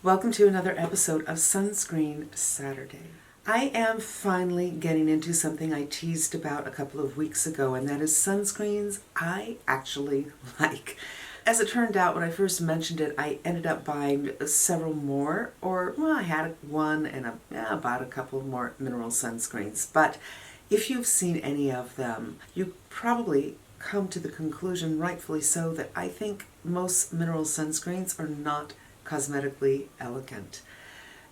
Welcome to another episode of Sunscreen Saturday. I am finally getting into something I teased about a couple of weeks ago, and that is sunscreens I actually like. As it turned out, when I first mentioned it, I ended up buying several more, I had one and I bought a couple more mineral sunscreens. But if you've seen any of them, you probably come to the conclusion, rightfully so, that I think most mineral sunscreens are not cosmetically elegant.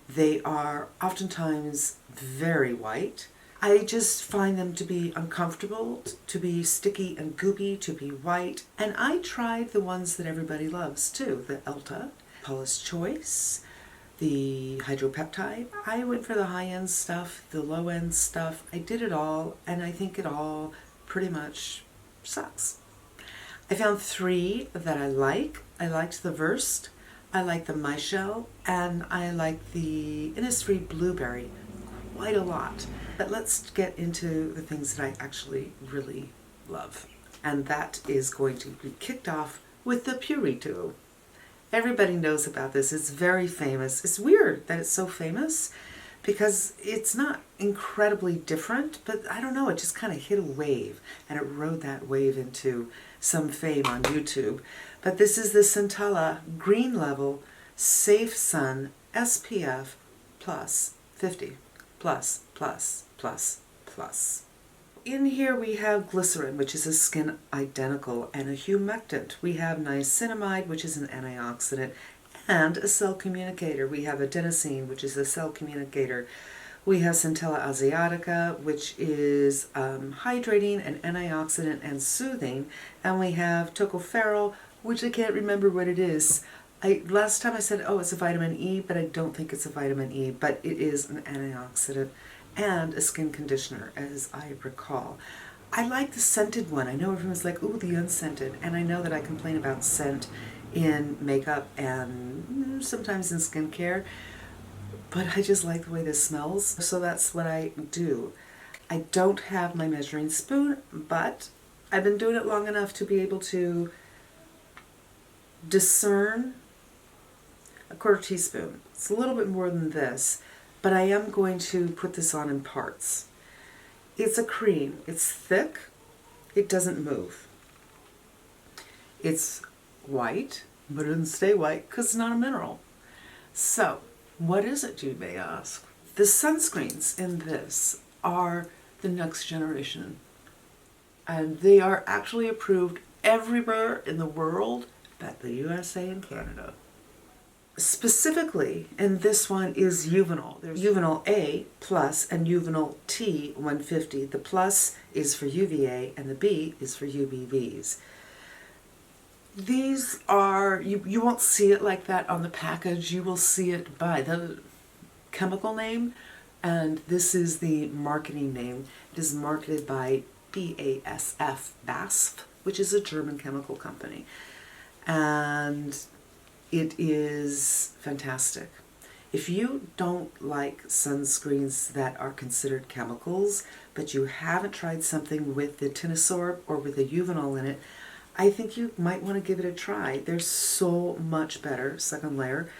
They are oftentimes very white. I just find them to be uncomfortable, to be sticky and goopy, to be white. And I tried the ones that everybody loves too, the Elta, Paula's Choice, the Hydropeptide. I went for the high-end stuff, the low-end stuff. I did it all, and I think it all pretty much sucks. I found three that I like. I liked the Versed, I like the Michelle, and I like the Innisfree Blueberry quite a lot. But let's get into the things that I actually really love. And that is going to be kicked off with the Purito. Everybody knows about this. It's very famous. It's weird that it's so famous because it's not incredibly different, but I don't know, it just kind of hit a wave and it rode that wave into some fame on YouTube. But this is the Centella Green Level Safe Sun SPF plus 50 plus plus plus plus. In here we have glycerin, which is a skin identical, and a humectant. We have niacinamide, which is an antioxidant, and a cell communicator. We have adenosine, which is a cell communicator. We have Centella asiatica, which is hydrating and antioxidant and soothing. And we have tocopherol, which I can't remember what it is. Last time I said, oh, it's a vitamin E, but I don't think it's a vitamin E, but it is an antioxidant and a skin conditioner, as I recall. I like the scented one. I know everyone's like, ooh, the unscented. And I know that I complain about scent in makeup and sometimes in skincare, but I just like the way this smells, so that's what I do. I don't have my measuring spoon, but I've been doing it long enough to be able to discern a quarter teaspoon. It's a little bit more than this, but I am going to put this on in parts. It's a cream. It's thick. It doesn't move. It's white, but it doesn't stay white because it's not a mineral. So, what is it, you may ask? The sunscreens in this are the next generation, and they are actually approved everywhere in the world but the USA and Canada. Specifically, in this one is Uvinul. There's Uvinul A Plus and Uvinul T 150. The plus is for UVA and the B is for UVBs. These are, you won't see it like that on the package. You will see it by the chemical name, and this is the marketing name. It is marketed by BASF, which is a German chemical company. And it is fantastic. If you don't like sunscreens that are considered chemicals, but you haven't tried something with the tinosorb or with the Uvinul in it, I think you might want to give it a try. They're so much better, second layer,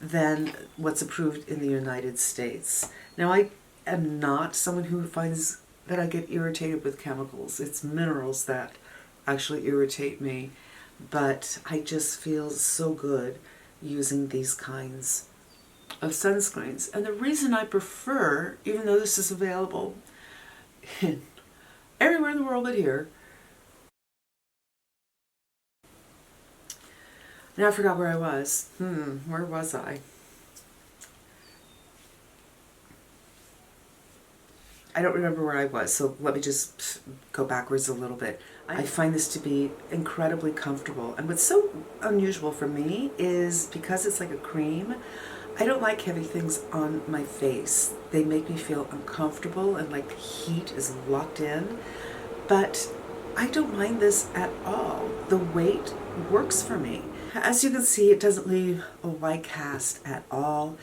than what's approved in the United States. Now, I am not someone who finds that I get irritated with chemicals. It's minerals that actually irritate me, but I just feel so good using these kinds of sunscreens. And the reason I prefer, even though this is available everywhere in the world but here, now I forgot where I was. Where was I? I don't remember where I was, so let me just go backwards a little bit. I find this to be incredibly comfortable. And what's so unusual for me is because it's like a cream, I don't like heavy things on my face. They make me feel uncomfortable and like the heat is locked in. But I don't mind this at all. The weight works for me. As you can see, it doesn't leave a white cast at all.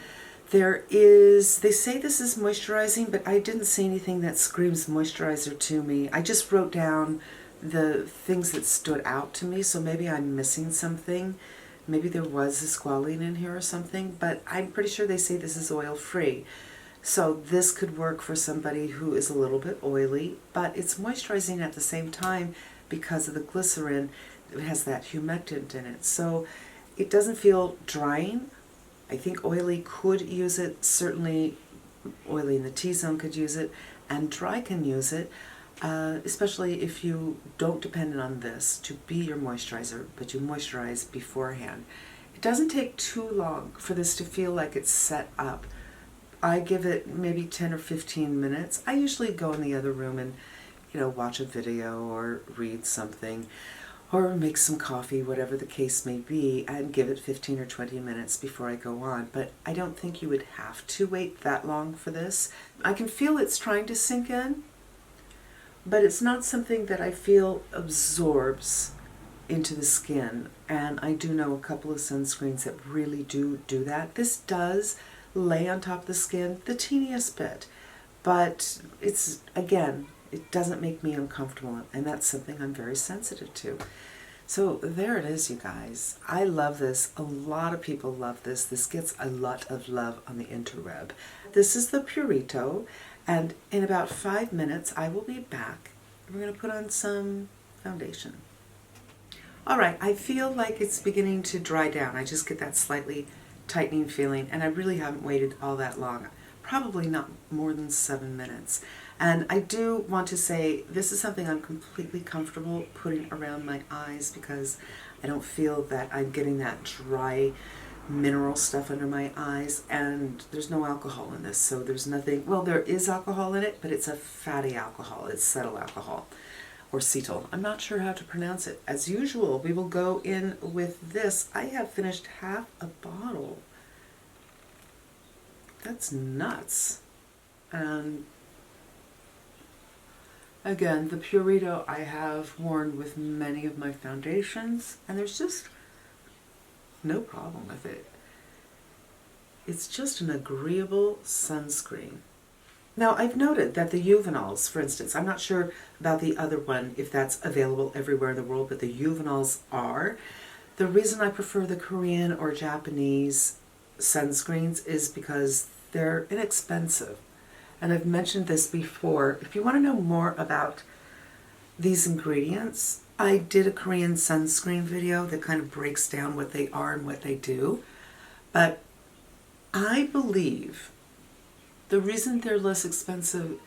They say this is moisturizing, but I didn't see anything that screams moisturizer to me. I just wrote down the things that stood out to me, so maybe I'm missing something. Maybe there was a squalene in here or something, but I'm pretty sure they say this is oil-free. So this could work for somebody who is a little bit oily, but it's moisturizing at the same time because of the glycerin. It has that humectant in it. So it doesn't feel drying. I think oily could use it. Certainly oily in the T-zone could use it, and dry can use it, especially if you don't depend on this to be your moisturizer, but you moisturize beforehand. It doesn't take too long for this to feel like it's set up. I give it maybe 10 or 15 minutes. I usually go in the other room and, watch a video or read something or make some coffee, whatever the case may be, and give it 15 or 20 minutes before I go on. But I don't think you would have to wait that long for this. I can feel it's trying to sink in, but it's not something that I feel absorbs into the skin. And I do know a couple of sunscreens that really do that. This does lay on top of the skin the teeniest bit, but it's, again, it doesn't make me uncomfortable, and that's something I'm very sensitive to. So there it is, you guys. I love this. A lot of people love this. This gets a lot of love on the interweb. This is the Purito, and in about 5 minutes I will be back. We're going to put on some foundation. All right, I feel like it's beginning to dry down. I just get that slightly tightening feeling, and I really haven't waited all that long. Probably not more than 7 minutes. And I do want to say this is something I'm completely comfortable putting around my eyes because I don't feel that I'm getting that dry mineral stuff under my eyes, and there's no alcohol in this, so there's nothing, well, there is alcohol in it, but it's a fatty alcohol. It's cetyl alcohol or cetyl. I'm not sure how to pronounce it. As usual, we will go in with this. I have finished half a bottle. That's nuts. And again, the Purito I have worn with many of my foundations, and there's just no problem with it. It's just an agreeable sunscreen. Now, I've noted that the Uvinuls, for instance, I'm not sure about the other one, if that's available everywhere in the world, but the Uvinuls are. The reason I prefer the Korean or Japanese sunscreens is because they're inexpensive. And I've mentioned this before. If you want to know more about these ingredients, I did a Korean sunscreen video that kind of breaks down what they are and what they do. But I believe the reason they're less expensive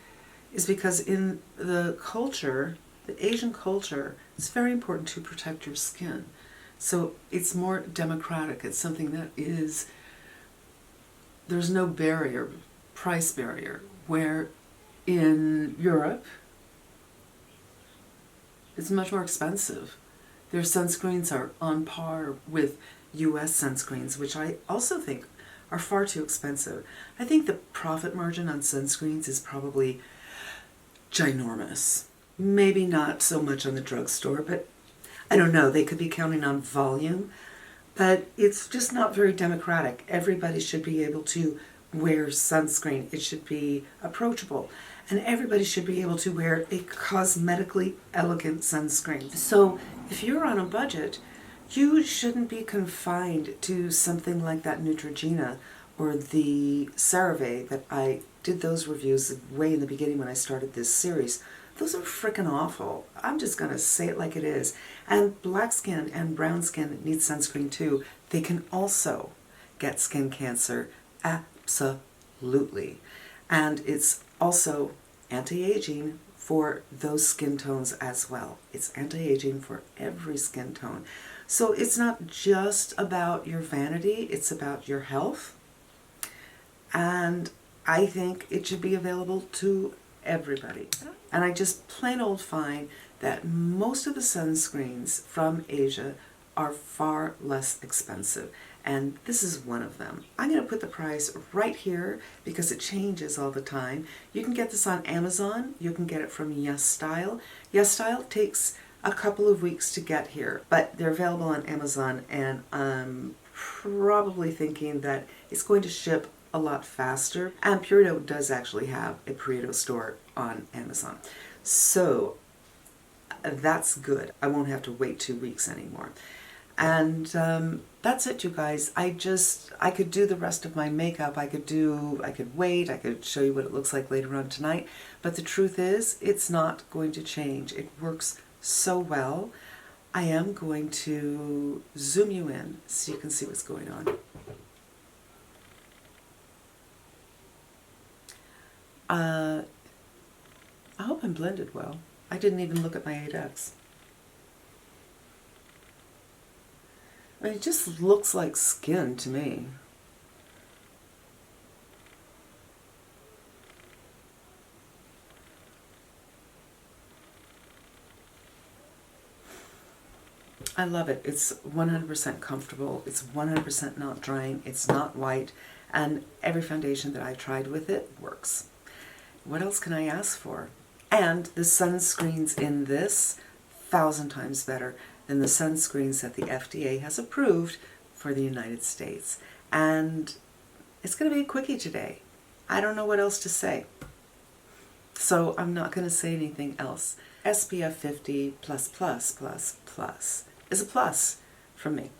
is because in the culture, the Asian culture, it's very important to protect your skin. So it's more democratic. It's something that is, there's no barrier, price barrier, where in Europe, it's much more expensive. Their sunscreens are on par with US sunscreens, which I also think are far too expensive. I think the profit margin on sunscreens is probably ginormous. Maybe not so much on the drugstore, but I don't know. They could be counting on volume, but it's just not very democratic. Everybody should be able to wear sunscreen. It should be approachable, and everybody should be able to wear a cosmetically elegant sunscreen. So if you're on a budget, you shouldn't be confined to something like that Neutrogena or the CeraVe that I did those reviews way in the beginning when I started this series. Those are freaking awful. I'm just going to say it like it is. And black skin and brown skin need sunscreen too. They can also get skin cancer, absolutely. And it's also anti-aging for those skin tones as well. It's anti-aging for every skin tone. So it's not just about your vanity, it's about your health. And I think it should be available to everybody. And I just plain old find that most of the sunscreens from Asia are far less expensive. And this is one of them. I'm going to put the price right here because it changes all the time. You can get this on Amazon. You can get it from YesStyle. YesStyle takes a couple of weeks to get here, but they're available on Amazon, and I'm probably thinking that it's going to ship a lot faster. And Purito does actually have a Purito store on Amazon. So that's good. I won't have to wait 2 weeks anymore. And that's it, you guys. I could do the rest of my makeup. I could wait. I could show you what it looks like later on tonight. But the truth is, it's not going to change. It works so well. I am going to zoom you in so you can see what's going on. I hope I'm blended well. I didn't even look at my 8X. I mean, it just looks like skin to me. I love it. It's 100% comfortable. It's 100% not drying. It's not white. And every foundation that I've tried with it works. What else can I ask for? And the sunscreens in this, 1,000 times better than the sunscreens that the FDA has approved for the United States. And it's going to be a quickie today. I don't know what else to say. So I'm not going to say anything else. SPF 50 plus plus plus plus is a plus from me.